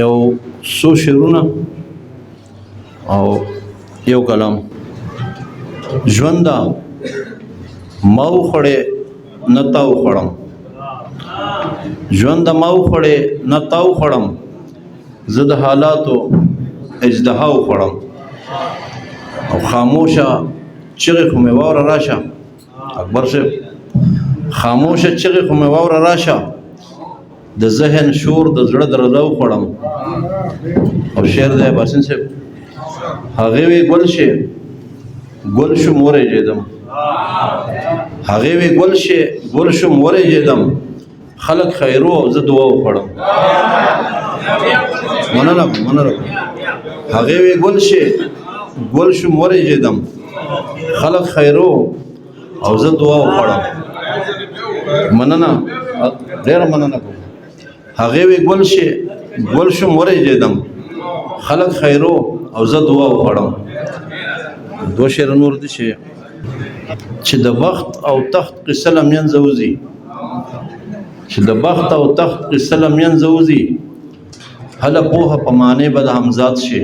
یو څو شعرونه او یو کلام. ژونده ما وخوړې نه تا وخوړم، ژونده ما وخوړې نه تا وخوړم، زه د حالاتو اژدها وخوړم. او خاموشه چغې خو مې واوره راشه، اکبر صاحب خاموشه چغې خو مې واوره راشه، د ذهن شور د زړه درزه وخوړم. او شعر دی باسن صاحب، هغې وی ګل شي ګل شوم ورېږېدم، هغې وی ګل شي ګل شوم ورېږېدم، خلک خیرو او زه دعا وخوړم. مننه هغې وی ګل شي ګل شوم ورېږېدم، خلک خیرو او زه دعا وخوړم. مننه ډېره مننه کوم. هغې وی ګل شي ګل شوم ورېږېدم، خلک خیرو او زه دعا وخوړم. دو شعر نور دي چې د بخت او تخت قصه له منځه وځي، چې د بخت او تخت قصه له منځه وځي، هله پوهه په معنی به د همزاد شي.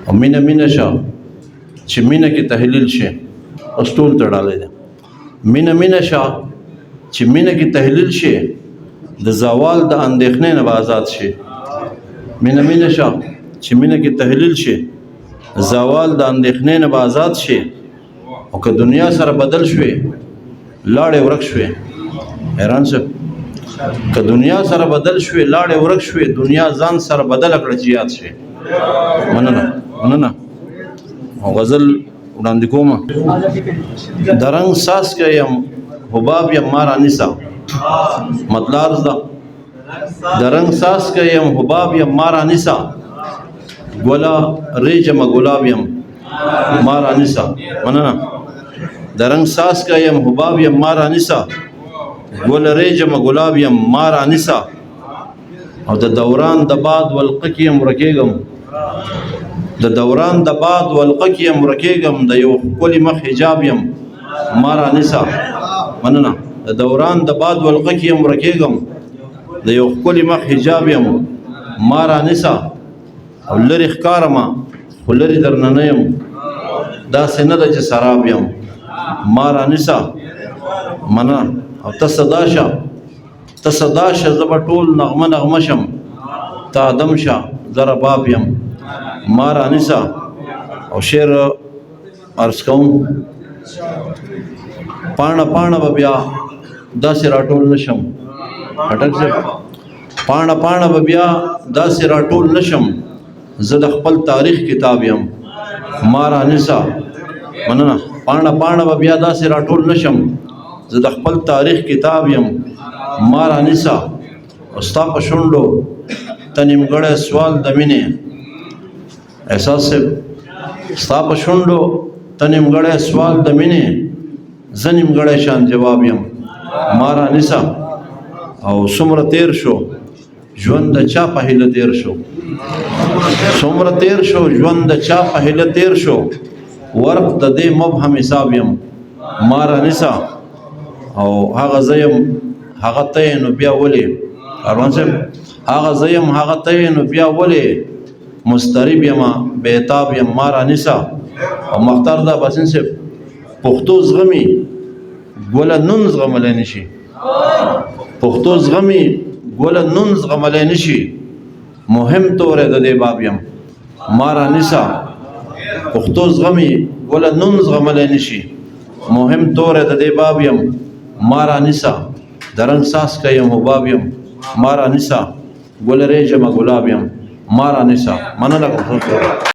او مینه مینه شه چې مینه کې تحلیل شي، اسطول تړالی دی. مینه مینه شه چې مینه کې تحلیل شي، د زوال د اندېښنې نه به آزاد شي. مینه مینه شه چې مینه کې تحلیل شي، زوال د اندېښنې نه به آزاد شي. او که دنیا سره بدل شوې لاړې ورک شوې، حیران شه که دنیا سره بدل شوې لاړې ورک شوې، دنیا ځان سره بدل کړه چې یاد شي. مننه او غزل وړاندې کومه. د رنګ ساس که یم حباب یم ما رانیسه، مطلب ده د رنګ ساس که یم حباب یم ما رانیسه، ګله ریجمه ګلاب یم ما رانیسه. مننه د رنګ ساس که یم حباب یم ما رانیسه، ګله ریجمه ګلاب یم ما رانیسه. او د دوران د باد ولقه کې یم ورکېږم، د دوران د باد ولقه کې یم ورکېږم، د یو ښکلي مخ حجاب یم ما رانیسه. مننه د دوران د باد ولقه کې یم ورکېږم، د یو ښکلي مخ حجاب یم ما رانیسه. او لرې ښکارمه خو لرې درنه نه یم، داسې نه ده چې سراب یم ما رانیسه. مننه او ته صدا شه ته صدا شه، زه به ټول نغمه نغمه شم، ته ادم شه زه رباب یم ما رانیسه. او شعر عرض کوم. پاڼه پاڼه به بیا داسې راټول نشم، اټک صاحب پاڼه پاڼه به بیا داسې راټول نشم، زه د خپل تاریخ کتاب یم ما رانیسه. مننه پاڼه پاڼه به بیا داسې راټول نشم، زه د خپل تاریخ کتاب یم ما رانیسه. او ستا په شونډو ته نیمګړی سوال د مینې، احساس صاحب ستا په شونډو ته نیمګړی سوال د مینې، زه نیمګړی شان جواب یم ما رانیسه. او څومره تیر شو ژوند د چا په هیله تیر شو، څومره تیر شو ژوند د چا په هیله تیر شو، ورق د دې مبهم حساب یم ما رانیسه. او هغه زه یم هغه ته یې نو بیا ولې، کاروان صاحب هغه زه یم هغه ته یې نو بیا ولې، مضطرب یمه بېتاب یم ما رانیسه. او مختار دا باسن صاحب پښتو زغمي ګوله نون زغملی نشي، پښتو زغمي ګوله نون زغملی نشي، مهم توری د دې باب یم ما رانیسه. پښتو زغمي ګوله نون زغملی نشي، مهم توری د دې باب یم ما رانیسه. د رنګ ساس که یم حباب یم ما رانیسه، ګله ریجمه ګلاب یم ما رانیسه. مننه کوم.